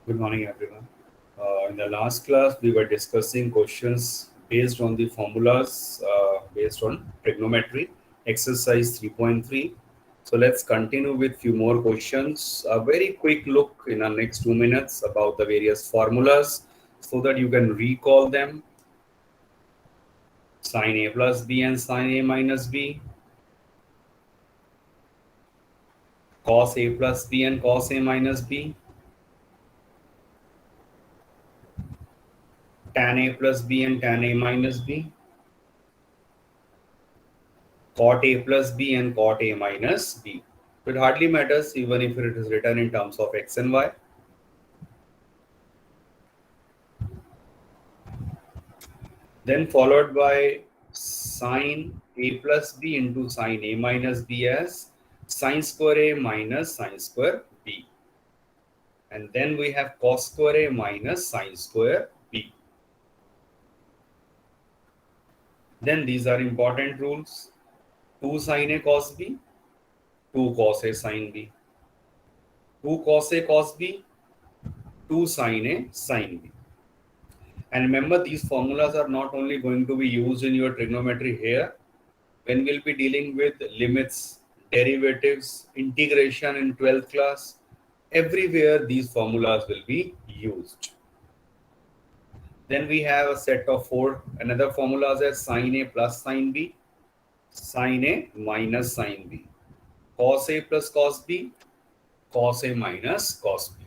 Good morning, everyone. In the last class, we were discussing questions based on the formulas based on trigonometry, exercise 3.3. So let's continue with few more questions. A very quick look in our next 2 minutes about the various formulas so that you can recall them. Sin A plus B and sin A minus B, cos A plus B and cos A minus B, tan A plus B and tan A minus B, cot A plus B and cot A minus B. It hardly matters even if it is written in terms of x and y. Then followed by sine A plus B into sine A minus B as sine square A minus sine square B. And then we have cos square A minus sine square B. Then these are important rules. 2 sine A cos B, 2 cos A sine B. 2 cos A cos B, 2 sine A sine B. And remember, these formulas are not only going to be used in your trigonometry here, when we'll be dealing with limits, derivatives, integration in 12th class, everywhere these formulas will be used. Then we have a set of another formulas as sin A plus sin B, sin A minus sin B, cos A plus cos B, cos A minus cos B.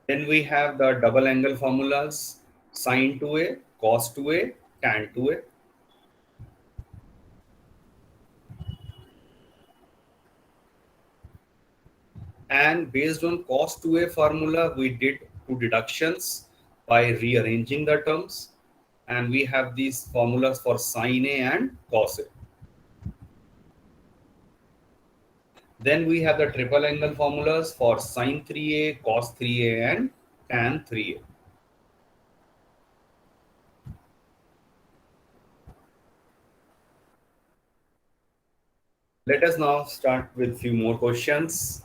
Then we have the double angle formulas, sin 2a, cos 2a, tan 2a. And based on cos 2a formula, we did two deductions by rearranging the terms. And we have these formulas for sin A and cos A. Then we have the triple angle formulas for sin 3a, cos 3a, and tan 3a. Let us now start with few more questions.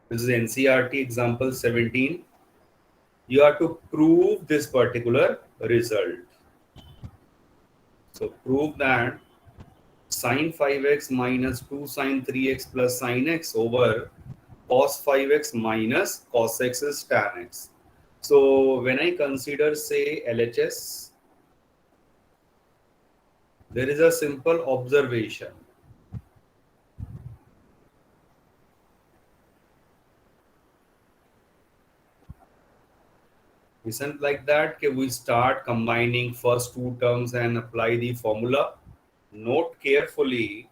This is NCERT example 17. You have to prove this particular result. So prove that sin 5x minus 2 sin 3x plus sin x over cos 5x minus cos x is tan x. So when I consider, say, LHS, there is a simple observation. Isn't like that we start combining first two terms and apply the formula. Note carefully,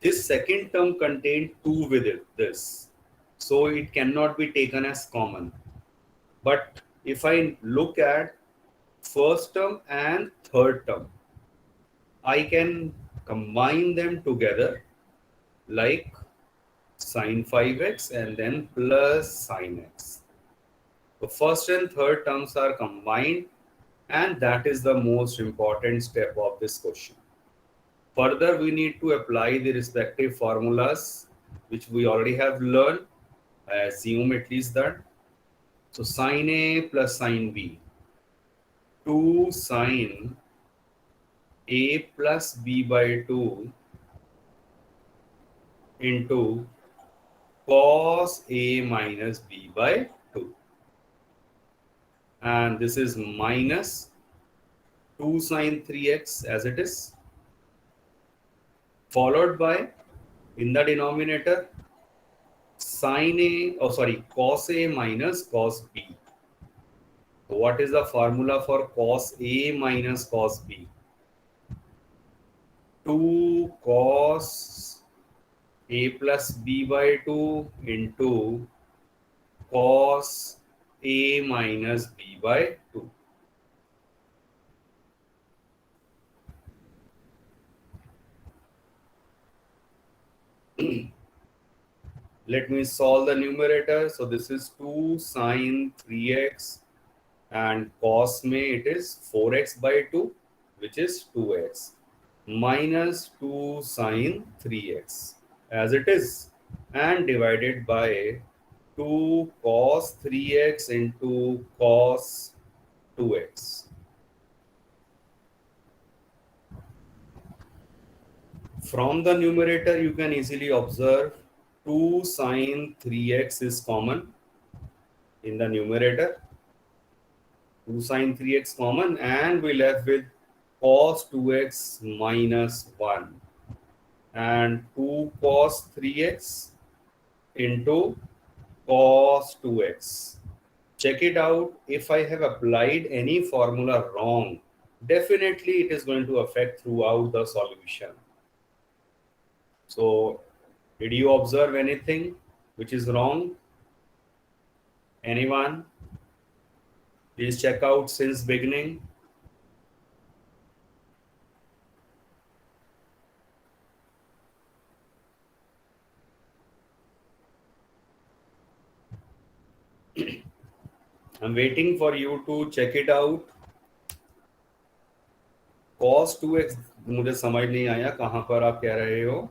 this second term contained 2 with this. So it cannot be taken as common. But if I look at first term and third term, I can combine them together like sin 5x and then plus sin x. The first and third terms are combined, and that is the most important step of this question. Further, we need to apply the respective formulas which we already have learned. I assume at least that. So sin A plus sin B, 2 sin A plus B by 2 into cos A minus B by 2. And this is minus 2 sin 3x as it is, followed by, in the denominator, cos A minus cos B. So what is the formula for cos A minus cos B? 2 cos A plus B by 2 into cos A minus B by 2. Let me solve the numerator. So this is 2 sine 3x and cos may it is 4x by 2, which is 2x. minus 2 sine 3x as it is, and divided by 2 cos 3x into cos 2x. From the numerator, you can easily observe 2 sine 3x is common in the numerator. 2 sine 3x common, and we left with cos 2x minus 1 and 2 cos 3x into cos 2x. Check it out. If I have applied any formula wrong, definitely it is going to affect throughout the solution. So, did you observe anything which is wrong? Anyone? Please check out since beginning. I'm waiting for you to check it out. Cos 2x मुझे समझ नहीं आया कहां पर आप कह रहे हो.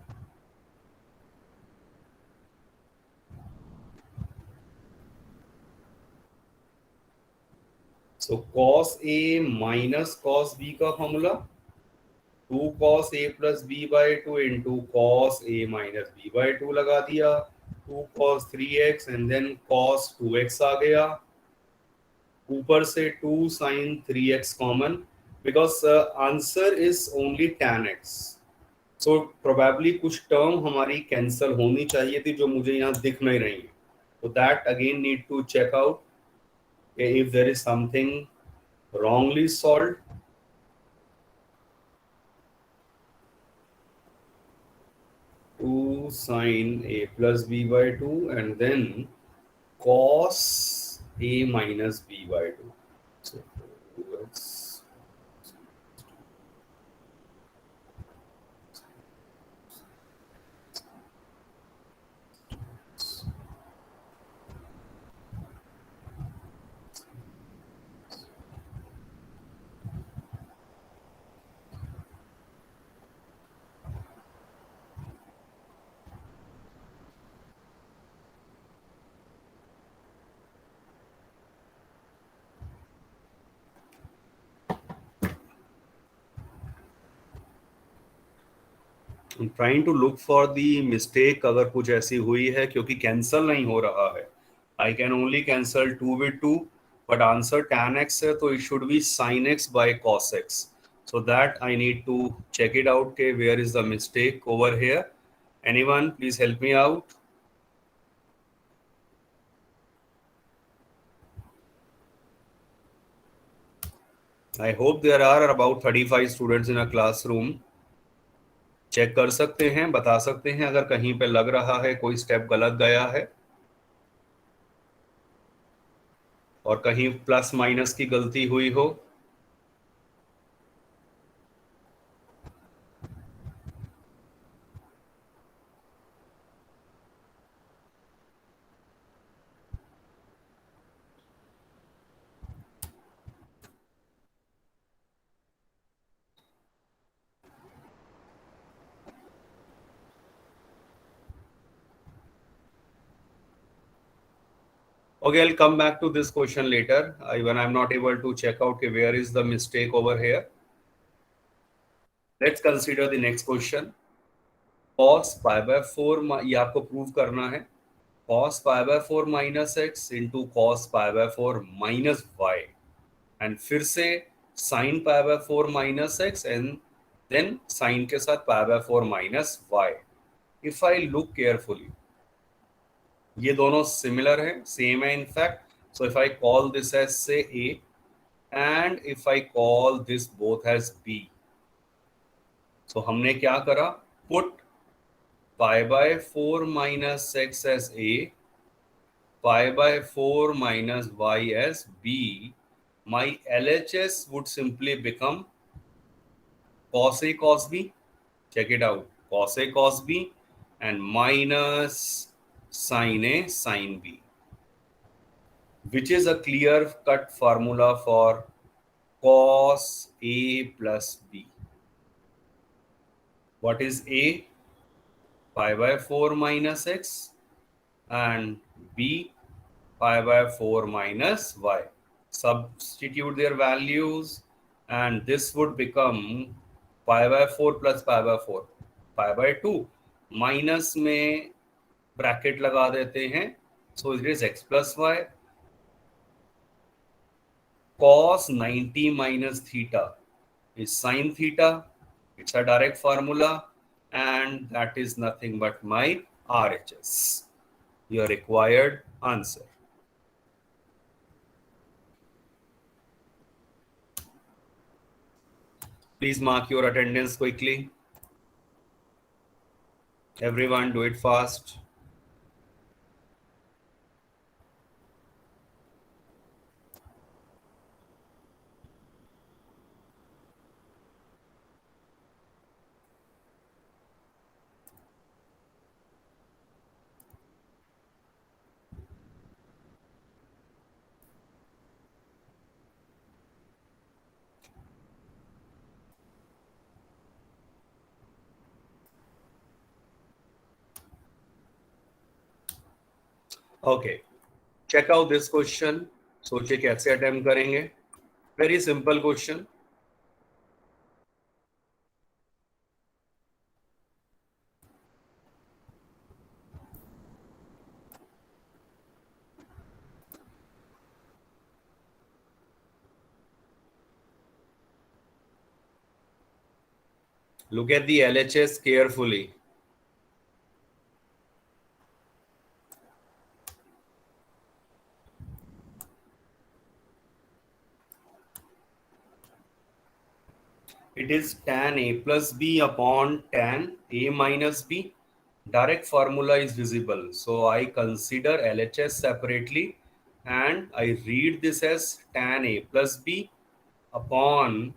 So cos a minus cos b का formula 2 cos a plus b by 2 into cos a minus b by 2 लगा दिया, 2 cos 3x and then cos 2x आ गया, ऊपर से 2 sin 3x common because answer is only tan x. So probably कुछ term हमारी cancel होनी चाहिए थी जो मुझे यहाँ दिख नहीं रही है. तो that again need to check out if there is something wrongly solved. 2 sin a plus b by 2 and then cos a minus b by 2. So 2x. I'm trying to look for the mistake अगर कुछ ऐसी हुई है क्योंकि cancel नहीं हो रहा है. I can only cancel 2 with 2, but answer tan x है तो it should be sin x by cos x. So that I need to check it out. Okay, where is the mistake over here? Anyone, please help me out. I hope there are about 35 students in a classroom. Check कर सकते हैं, बता सकते हैं अगर कहीं पे लग रहा है कोई स्टेप गलत गया है और कहीं प्लस माइनस की गलती हुई हो. Okay, I'll come back to this question later when I'm not able to check out okay, where is the mistake over here. Let's consider the next question. Cos pi by 4 ये आपको prove करना है. Cos pi by 4 minus x into cos pi by 4 minus y and फिर से sin pi by 4 minus x and then sin के साथ pi by 4 minus y. If I look carefully, ये दोनों सिमिलर है, सेम है in fact. So if I call this edge से a and if I call this both edge b, तो हमने क्या करा, put pi by 4 minus x as a, pi by 4 minus y as b. My LHS would simply become cos a cos b. Check it out, cos a cos b and minus sin a sin b, which is a clear cut formula for cos a plus b. What is A? Pi by 4 minus x, and B, pi by 4 minus y. Substitute their values, and this would become pi by 4 plus pi by 4, pi by 2. Minus में bracket लगा देते हैं, so it is x plus y. Cos 90 minus theta is sin theta. It's a direct formula, and that is nothing but my RHS, your required answer. Please mark your attendance quickly. Everyone, do it fast. Okay, check out this question. सोचिए कैसे attempt करेंगे. Very simple question. Look at the LHS carefully. It is tan A plus B upon tan A minus B. Direct formula is visible. So I consider LHS separately, and I read this as tan A plus B upon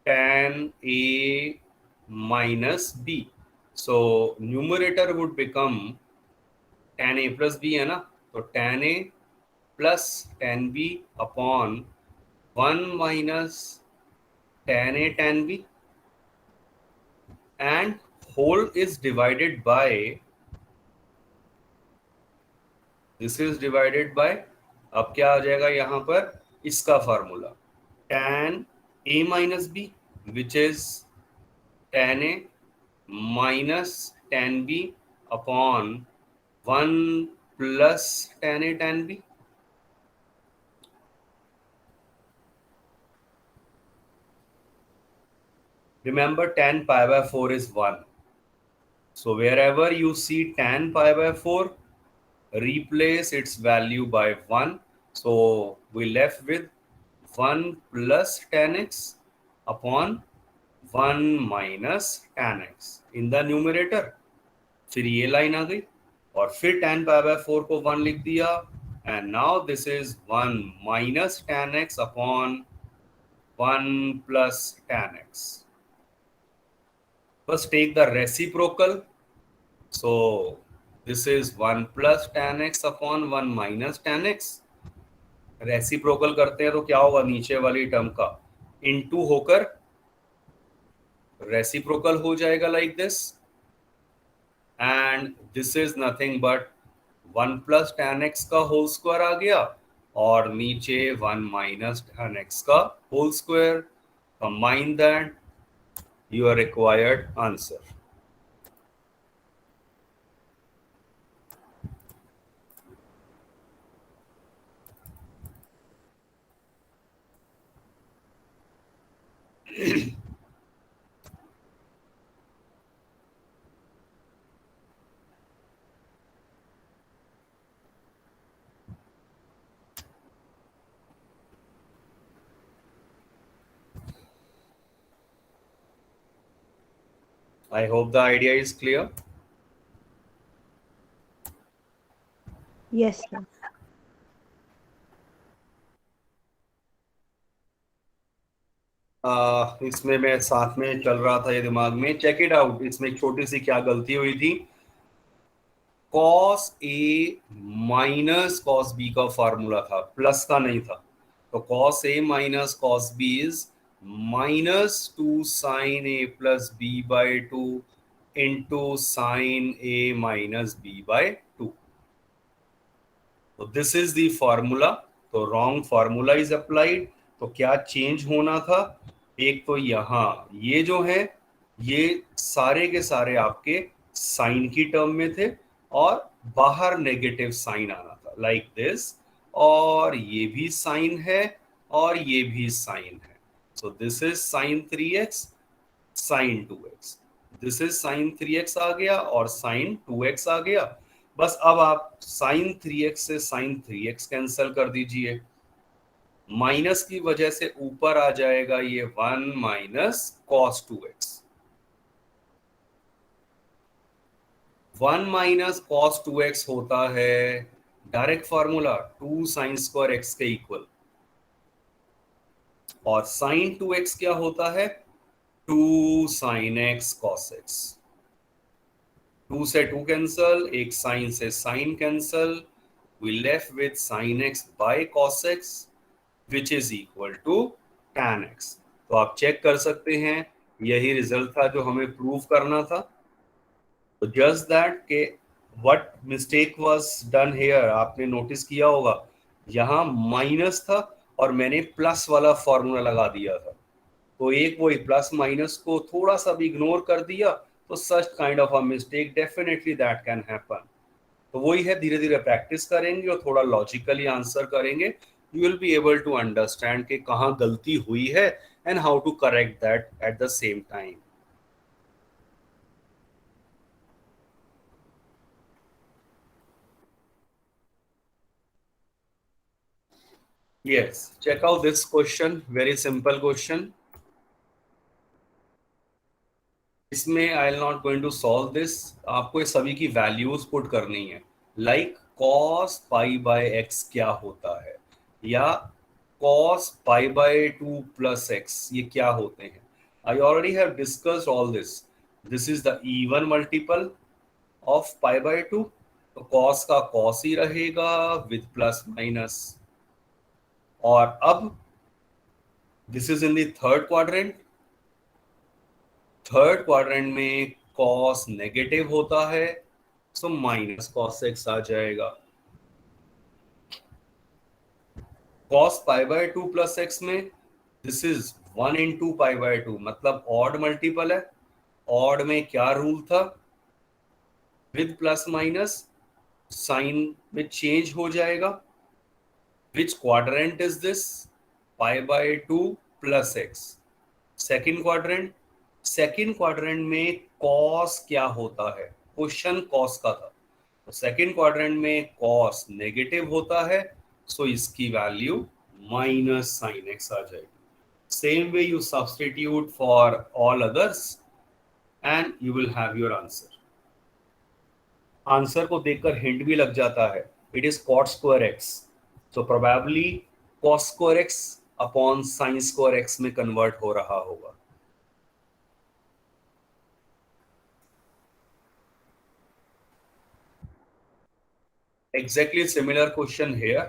tan A minus B. So numerator would become tan A plus B है ना, तो tan A plus tan B upon 1 minus tan A tan B, and whole is divided by, this is divided by, अब क्या आ जाएगा यहाँ पर, इसका formula tan A minus B, which is tan A minus tan B upon 1 plus tan A tan B. Remember, tan pi by 4 is 1. So wherever you see tan pi by 4, replace its value by 1. So we left with 1 plus tan x upon 1 minus tan x in the numerator. फिर ये line आ गई, और फिर tan pi by 4 को 1 लिख दिया, and now this is 1 minus tan x upon 1 plus tan x. First take the reciprocal. So this is 1 plus tan x upon 1 minus tan x. Reciprocal करते हैं तो क्या होगा, नीचे वाली टर्म का इनटू होकर रेसिप्रोकल हो जाएगा like this, and this is nothing but 1 plus tan x का होल स्क्वायर आ गया, और नीचे 1 माइनस tan x का whole square. Combine that, your required answer. I hope the idea is clear. Yes, sir. इसमें मैं साथ में चल रहा था ये दिमाग में. Check it out. इसमें एक छोटी सी क्या गलती हुई थी. cos A minus cos B का फार्मूला था, प्लस का नहीं था. तो cos A minus cos B is minus two sine A plus B by two into sine A minus B by two. तो दिस इज द फॉर्मूला। तो wrong formula is applied. तो क्या change होना था? एक तो यहां ये जो है, ये सारे के सारे आपके साइन की टर्म में थे, और बाहर नेगेटिव साइन आना था लाइक दिस। और ये भी साइन है, और ये भी साइन है। सो दिस इज साइन 3x, साइन 2x। दिस इज साइन 3x आ गया और साइन 2x आ गया। बस अब आप साइन 3x से साइन 3x कैंसिल कर दीजिए। माइनस की वजह से ऊपर आ जाएगा ये 1 minus cos 2x। 1 minus cos 2x होता है direct formula 2 sign square x के इक्वल। और साइन 2x क्या होता है? 2 साइन x कॉस x। 2 से 2 कैंसल, एक साइन से sine cancel, we left with sine x by cos x which is equal to tan x। तो आप चेक कर सकते हैं, यही रिजल्ट था जो हमें प्रूव करना था। तो जस्ट दैट के what mistake was done here, आपने नोटिस किया होगा यहाँ माइनस था और मैंने प्लस वाला फॉर्मूला लगा दिया था। तो एक वही प्लस माइनस को थोड़ा सा भी इग्नोर कर दिया, तो such kind of a mistake definitely that can happen. तो वही है, धीरे धीरे प्रैक्टिस करेंगे और थोड़ा लॉजिकली आंसर करेंगे, you will be able to understand कि कहाँ गलती हुई है and how to correct that at the same time. Yes, check out this question, very simple question. इसमें I'll not going to solve this. आपको ये सभी की वैल्यूज पुट करनी है। Like cos pi by x क्या होता है, या cos pi by two plus x ये क्या होते हैं। I already have discussed all this. This is the even multiple of pi by two. तो कॉस का कॉस ही रहेगा विद प्लस माइनस। और अब this is in the third quadrant. Third quadrant में कॉस नेगेटिव होता है, सो माइनस कॉस एक्स आ जाएगा। Cos pi by two plus x में this is 1 into pi by two, मतलब ऑड मल्टीपल है। Odd में क्या रूल था? विद प्लस माइनस साइन में चेंज हो जाएगा। विच quadrant is this? Pi by two plus x, second quadrant. Second quadrant में कॉस क्या होता है? क्वेश्चन कॉस का था। तो सेकेंड क्वाड्रेंट में कॉस नेगेटिव होता है, सो इसकी वैल्यू माइनस साइन एक्स आ जाएगी। Same way you substitute for all others and you will have your answer. Answer को देखकर हिंट भी लग जाता है, it is cot square x. So probably cos square x upon sine square x में convert हो रहा होगा। Exactly similar question here.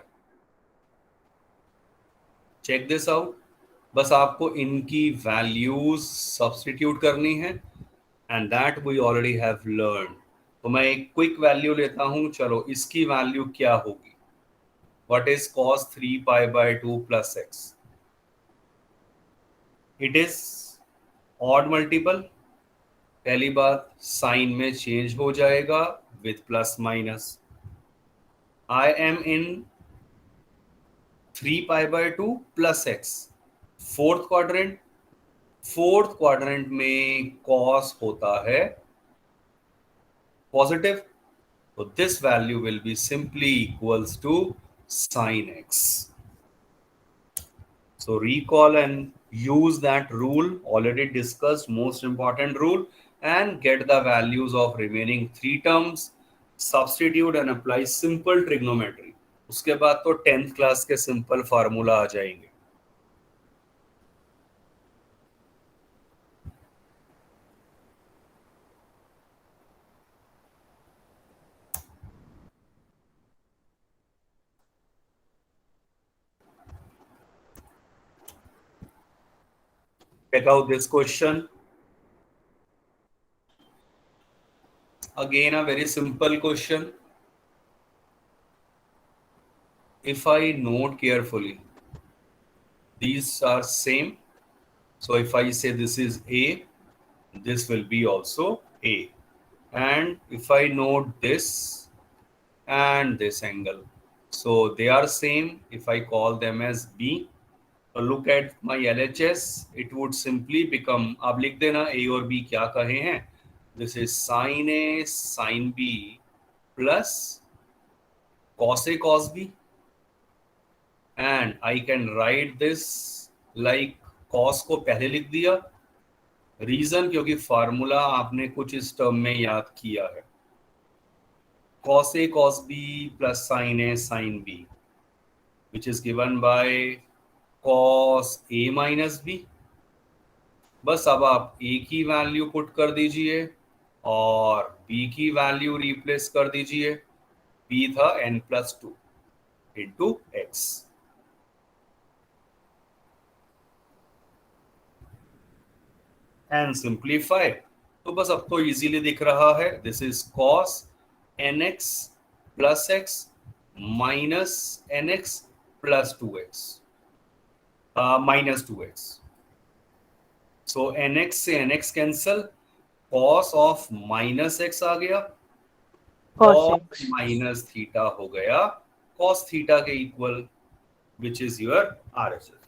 Check this out. बस आपको इनकी वैल्यूज सब्स्टिट्यूट करनी है, and that we already have learn. तो मैं एक क्विक वैल्यू लेता हूं, चलो इसकी वैल्यू क्या होगी? What is cos 3 pi by 2 plus x? It is odd multiple. पहली बात, साइन में चेंज हो जाएगा with plus minus. I am in 3 pi by 2 plus x, fourth quadrant. Fourth quadrant में कॉस होता है positive, so this value will be simply equals to sin x. So recall and use that rule already discussed, most important rule, and get the values of remaining three terms, substitute and apply simple trigonometry. उसके बाद तो 10th class के simple formula आ जाएंगे। Check out this question. Again, a very simple question. If I note carefully, these are same. So if I say this is A, this will be also A. And if I note this and this angle, so they are same. If I call them as B, look at my LHS, it would simply become, आप लिख देना A और B क्या कहे हैं. This is sin A sin B plus cos A cos B, and I can write this like cos को पहले लिख दिया. रीजन क्योंकि फार्मूला आपने कुछ इस टर्म में याद किया है. cos A cos B plus sin A sin B, which is given by cos A minus B. बस अब आप A की वैल्यू पुट कर दीजिए और B की वैल्यू रिप्लेस कर दीजिए. B था n+2 into x. And simplify. तो बस अब तो इजीली दिख रहा है. This is cos nx plus x minus nx plus 2x minus 2x. So nx से nx cancel, cos of minus x आ गया, cos माइनस थीटा हो गया cos थीटा के equal, which is your RHS.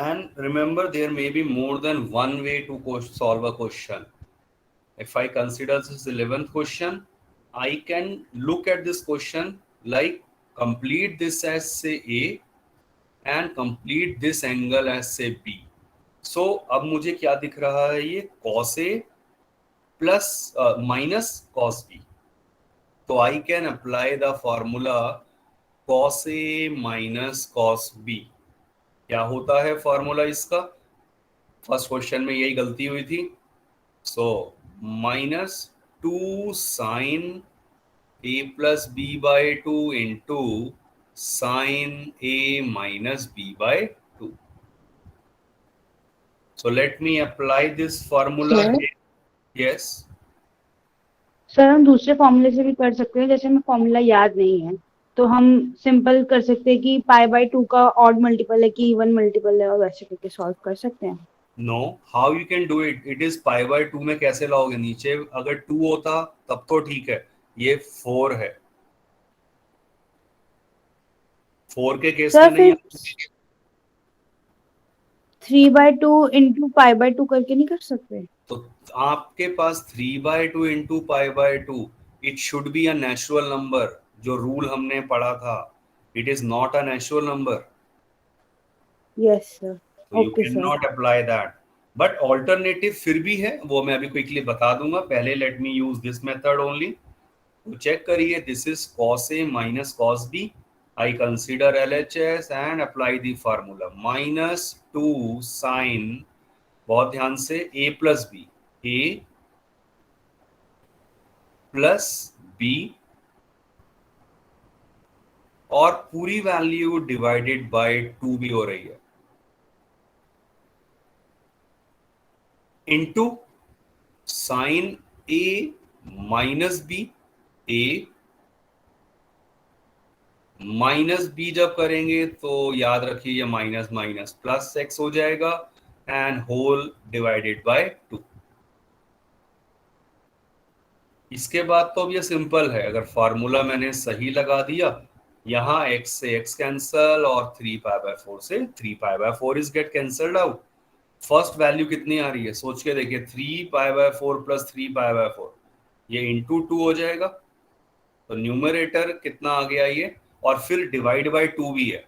And remember, there may be more than one way to solve a question. If I consider this 11th question, I can look at this question like complete this as say A and complete this angle as say B. So अब मुझे क्या दिख रहा है, ये cos A plus minus cos B. तो I can apply the formula cos A minus cos B. क्या होता है फॉर्मूला इसका? फर्स्ट क्वेश्चन में यही गलती हुई थी. So minus 2 sine A plus B by 2 into sine A minus B by 2. So let me apply this formula. Yes sir, हम दूसरे फॉर्मूले से भी कर सकते हैं. जैसे हमें फॉर्मूला याद नहीं है तो हम सिंपल कर सकते हैं कि π/2 का ऑड मल्टीपल है कि इवन मल्टीपल है, और वैसे करके सॉल्व कर सकते हैं. No, how you can do it? It is π/2 में कैसे लाओगे? नीचे अगर 2 होता तब तो ठीक है, ये 4 है. 4 के केस में नहीं. 3/2 इंटू π/2 करके नहीं कर सकते? तो आपके पास 3/2 into π/2, it should be a natural number. जो रूल हमने पढ़ा था, it is not a natural number. Yes sir. You okay can sir. Not apply that. But alternative फिर भी है, वो मैं अभी क्विकली बता दूंगा. पहले let me use this method only. तो चेक करिए, this is cos A minus cos B. I consider LHS and apply the formula minus 2 sin, बहुत ध्यान से, A plus B, A plus B और पूरी वैल्यू डिवाइडेड बाय 2 भी हो रही है, into sine A minus B, A minus B जब करेंगे तो याद रखिए ये माइनस माइनस प्लस एक्स हो जाएगा एंड होल डिवाइडेड बाय 2. इसके बाद तो अब ये सिंपल है. अगर फॉर्मूला मैंने सही लगा दिया, यहाँ x से x कैंसल और 3π/4 से 3π/4 is get cancelled out. First value कितनी आ रही है सोच के देखिए, 3π/4 प्लस 3π/4, ये इंटू 2 हो जाएगा. तो न्यूमरेटर कितना आ गया ये, और फिर डिवाइड बाय 2 भी है,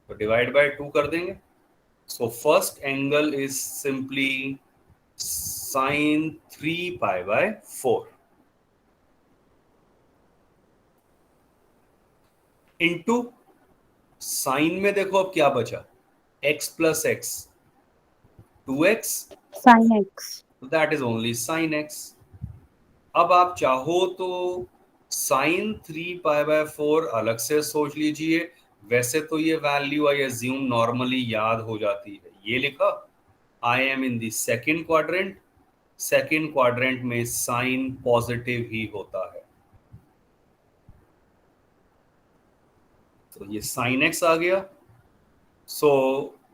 तो डिवाइड बाय 2 कर देंगे. So first angle is simply sine 3π/4 into sine में देखो अब क्या बचा, x plus x, 2x, sine x. That is only sine x। अब आप चाहो तो साइन 3 पाई बाय 4 अलग से सोच लीजिए, वैसे तो ये वैल्यू आई एज्यूम नॉर्मली याद हो जाती है। ये लिखा, I am in the second quadrant, second quadrant में साइन पॉजिटिव ही होता है, तो ये साइन एक्स आ गया। सो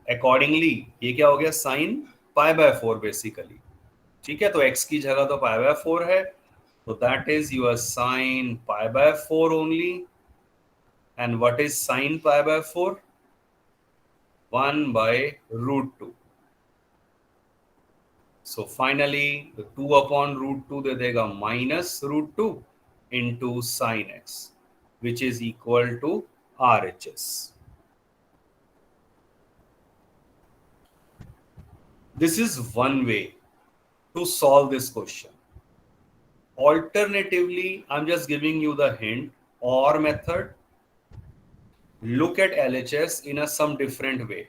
अकॉर्डिंगली ये क्या हो गया, साइन पाई बाय 4 बेसिकली। ठीक है, तो x की जगह तो पाई बाय 4 है, तो that is your sine pi by 4 only. And what is sine pi by 4? 1/√2। सो फाइनली 2/√2 दे देगा -√2 into sine x, which is equal to RHS। This is one way to solve this question. Alternatively, I'm just giving you the hint or method. Look at LHS in a some different way.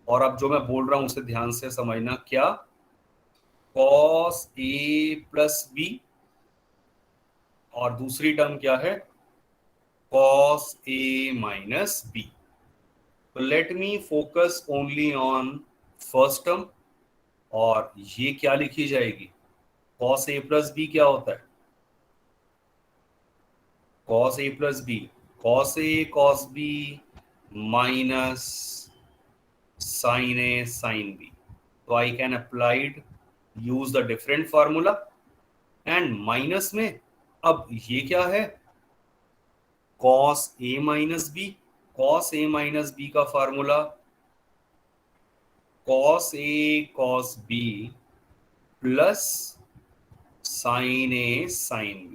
और अब जो मैं बोल रहा हूं उसे ध्यान से समझना, क्या cos A प्लस B, और दूसरी टर्म क्या है, cos A माइनस B। तो let me focus only on first term, और ये क्या लिखी जाएगी, cos A प्लस B क्या होता है, cos A plus B, cos A cos B minus sin A sin B। तो I can applied use the different formula, and minus में अब ये क्या है, cos A minus B, cos A minus B का formula cos A cos B plus sin A sin B।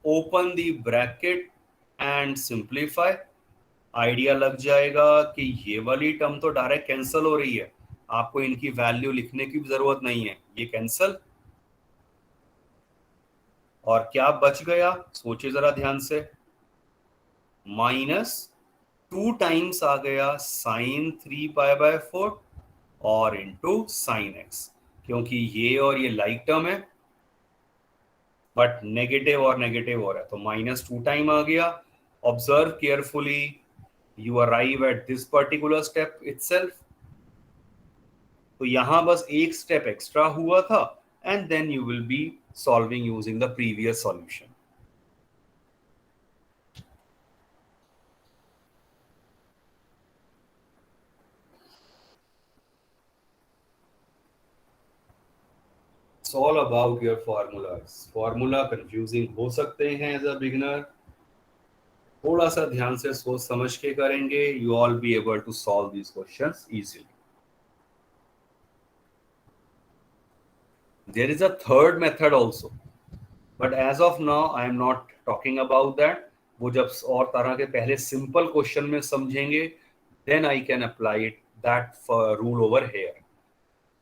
Open the bracket and simplify. Idea लग जाएगा कि ये वाली टर्म तो डायरेक्ट कैंसिल हो रही है, आपको इनकी वैल्यू लिखने की भी जरूरत नहीं है, ये कैंसिल। और क्या बच गया, सोचिए जरा ध्यान से, -2 टाइम्स आ गया साइन 3 पाई बाय 4 और इंटू साइन एक्स, क्योंकि ये और ये लाइक टर्म है बट नेगेटिव और नेगेटिव हो रहा है, तो -2 टाइम आ गया। Observe carefully, you arrive at this particular step itself. तो यहां बस एक स्टेप एक्स्ट्रा हुआ था, and then you will be solving using the previous solution. It's all about your formulas. Formula confusing हो सकते हैं एज अ बिगिनर, थोड़ा सा ध्यान से सोच समझ के करेंगे, you all be able to solve these questions easily. There is a third method also, but as of now I am not talking about that. वो जब और तरह के पहले सिंपल क्वेश्चन में समझेंगे, then I can apply it that rule over here.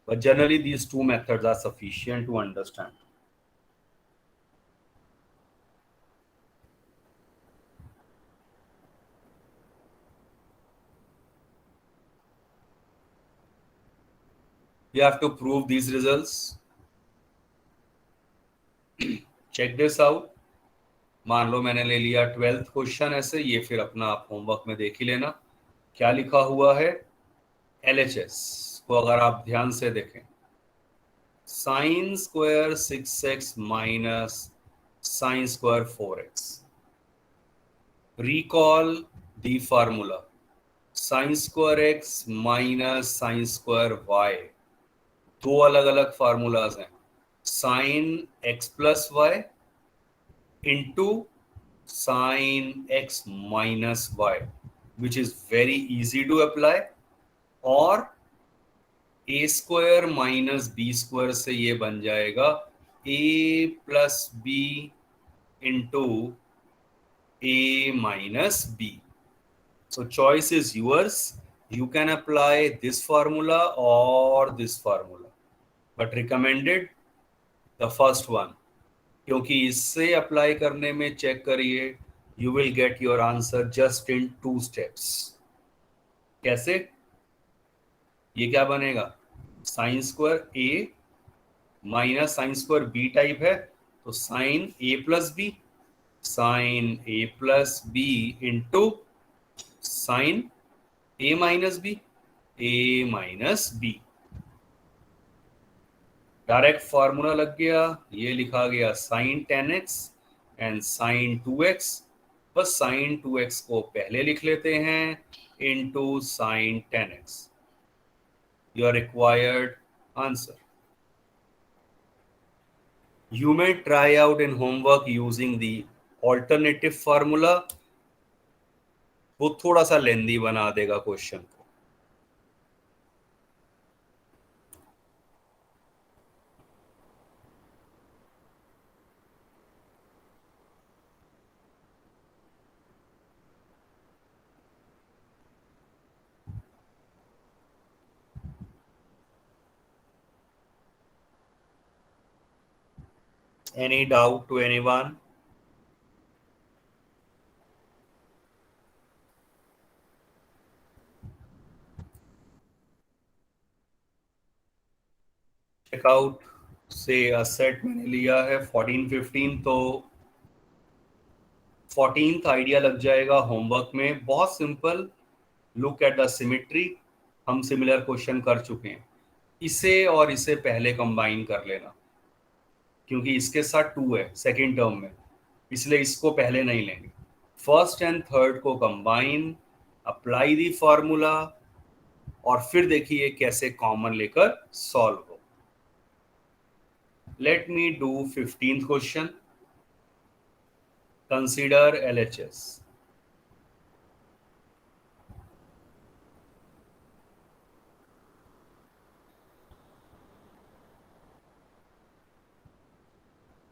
But generally these two methods are sufficient to understand. You have to prove these results. Check this out. मान लो मैंने ले लिया 12th क्वेश्चन ऐसे, ये फिर अपना आप होमवर्क में देख ही लेना क्या लिखा हुआ है। LHS को अगर आप ध्यान से देखें, sine square 6x minus sine square 4x। Recall the formula, sine square x minus sine square y, दो अलग अलग फार्मूलाज हैं, sine x plus y into sin x minus y, which is very easy to apply। और a square minus B square से ये बन जाएगा a plus B into a minus B. So choice is yours. You can apply this formula or this formula, but recommended the first one, क्योंकि इससे apply करने में check करिए, you will get your answer just in 2 steps. कैसे? ये क्या बनेगा? Sine square A minus sine square B type है, तो sine A plus B, sine A plus B into sine A minus B, A minus B. Direct formula लग गया, ये लिखा गया sign 10x and sign 2x। बस sign 2x को पहले लिख लेते हैं into sine 10x। Your required answer. You may try out in homework using the alternative formula. वो थोड़ा सा लेंदी बना देगा क्वेश्चन को। Any doubt to anyone? Checkout से सेट मैंने लिया है 14-15, तो 14th आइडिया लग जाएगा होमवर्क में। बहुत simple, look at the symmetry. हम सिमिलर क्वेश्चन कर चुके हैं। इसे और इसे पहले कंबाइन कर लेना, क्योंकि इसके साथ 2 है सेकेंड टर्म में, इसलिए इसको पहले नहीं लेंगे। फर्स्ट एंड थर्ड को कंबाइन, अप्लाई दी फॉर्मूला, और फिर देखिए कैसे कॉमन लेकर सॉल्व हो। Let me do 15th question. Consider LHS।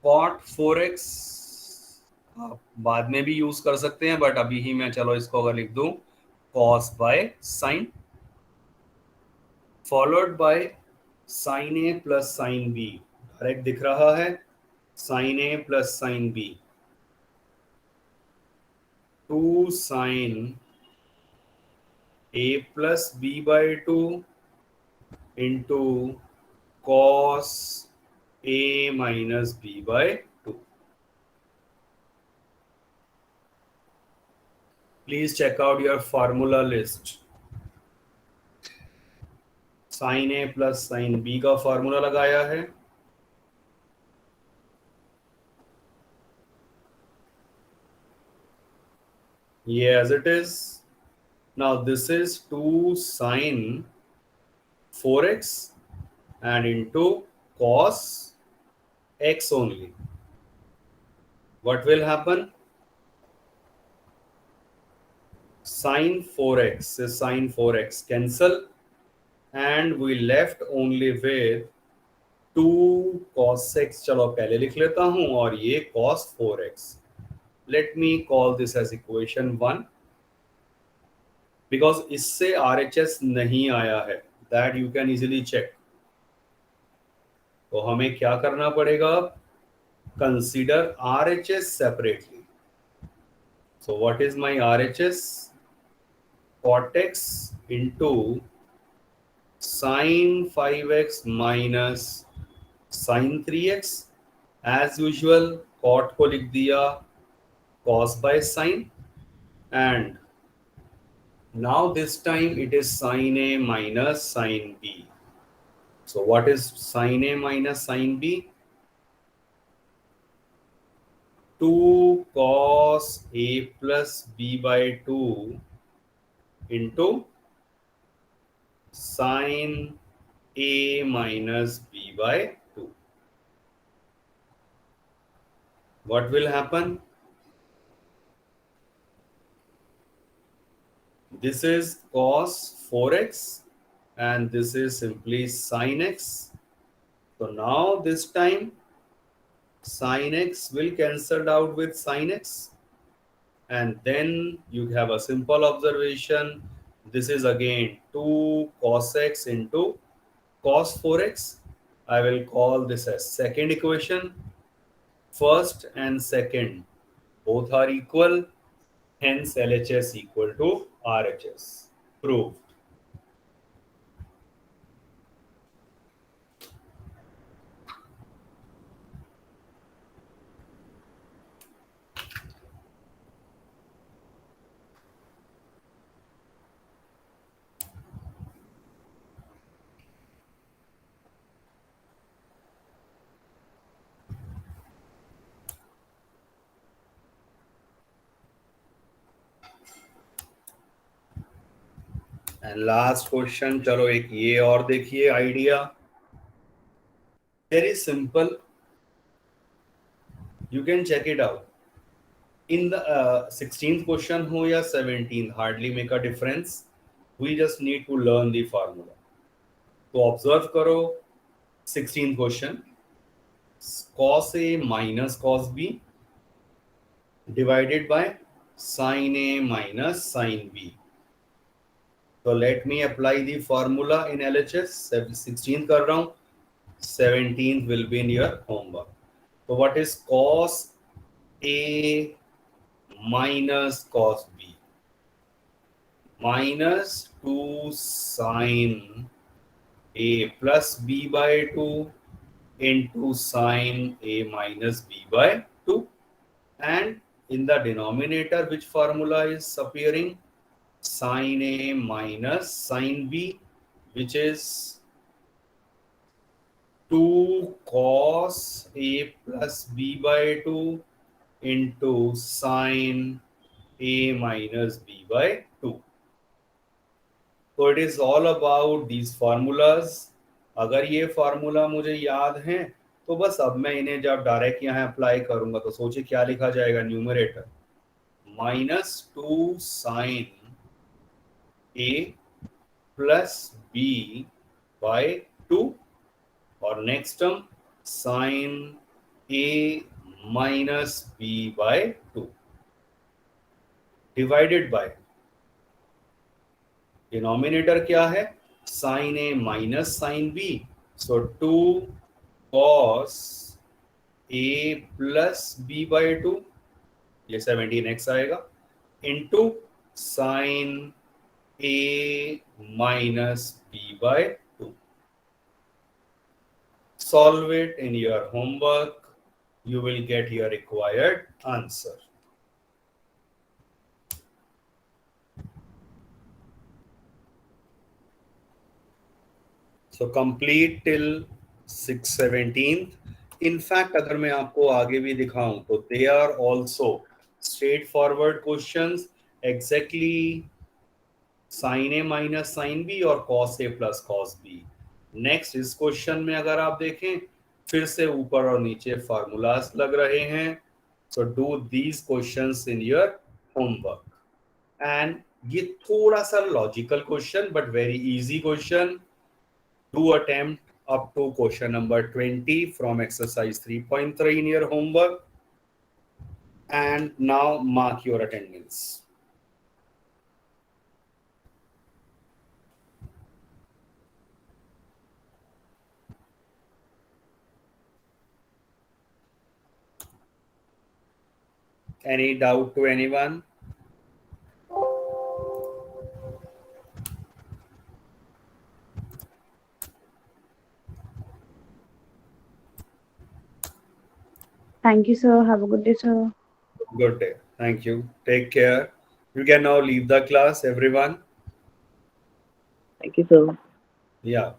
cot 4x आप बाद में भी यूज कर सकते हैं, बट अभी ही मैं चलो इसको अगर लिख दूं cos by sine, followed by sine A plus sine B. Direct दिख रहा है, sine A plus sine B, 2 sine A plus B by 2 into cos A minus B by 2। Please check out your formula list. Sine A plus sine B का formula लगाया है, ये as it is. Now this is 2 sine 4x and into cos x only. What will happen? Sin 4x is sin 4x cancel, and we left only with 2 cos x। चलो पहले लिख लेता हूं, और ये cos 4x। Let me call this as equation 1, because इससे RHS नहीं आया है, that you can easily check। तो हमें क्या करना पड़ेगा? Consider RHS separately। So what is my RHS? Cot x into sin 5x minus sin 3x। As usual cot को लिख दिया cos by sin, and now this time it is sin A minus sin B। So what is sin A minus sin B? 2 cos A plus B by 2 into sin A minus B by 2। What will happen? This is cos 4x and this is simply sin x. So now this time sin x will cancel out with sin x, and then you have a simple observation. This is again 2 cos x into cos 4x. I will call this as second equation. First and second both are equal, hence LHS equal to RHS. Proved. And last question, चलो एक ये और देखिए idea, very simple, you can check it out in the 16th question हो या 17th, hardly make a difference, we just need to learn the formula. तो observe करो 16th question, cos a minus cos b divided by sin a minus sin b. So let me apply the formula in LHS. 16th कर रहा हूँ, 17th will be in your homework. So what is cos a minus cos b? Minus 2 sin a plus b by 2 into sin a minus b by 2. And in the denominator, which formula is appearing? Sin a minus sin b, which is 2 cos a plus b by 2 into sin a minus b by 2. So it is all about these formulas. अगर ये formula मुझे याद है तो बस अब मैं इन्हें जब डायरेक्ट यहाँ अप्लाई करूंगा तो सोचिए क्या लिखा जाएगा, numerator -2 sin a plus b by 2 और next term sin a minus b by 2 divided by denominator क्या है, sin a minus sin b, so 2 cos a plus b by 2, ये 17x आएगा, into sin a minus b by 2. Solve it in your homework, you will get your required answer. So complete till 6/17. In fact, अगर मैं आपको आगे भी दिखाऊं तो they are also straightforward questions, exactly sin a minus sin b और cos a plus cos b. Next इस question में अगर आप देखें फिर से ऊपर और नीचे फार्मूलाज लग रहे हैं. So do these questions in your homework. And ये थोड़ा सा logical question but very easy question. Do attempt up to question number 20 from exercise 3.3 in your homework. And now mark your attendance. Any doubt to anyone? Thank you, sir. Have a good day, sir. Good day. Thank you. Take care. You can now leave the class, everyone. Thank you, sir. Yeah.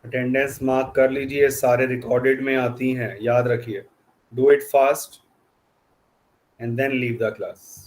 Attendance mark कर लीजिए, सारे recorded में आती हैं, याद रखिए. Do it fast and then leave the class.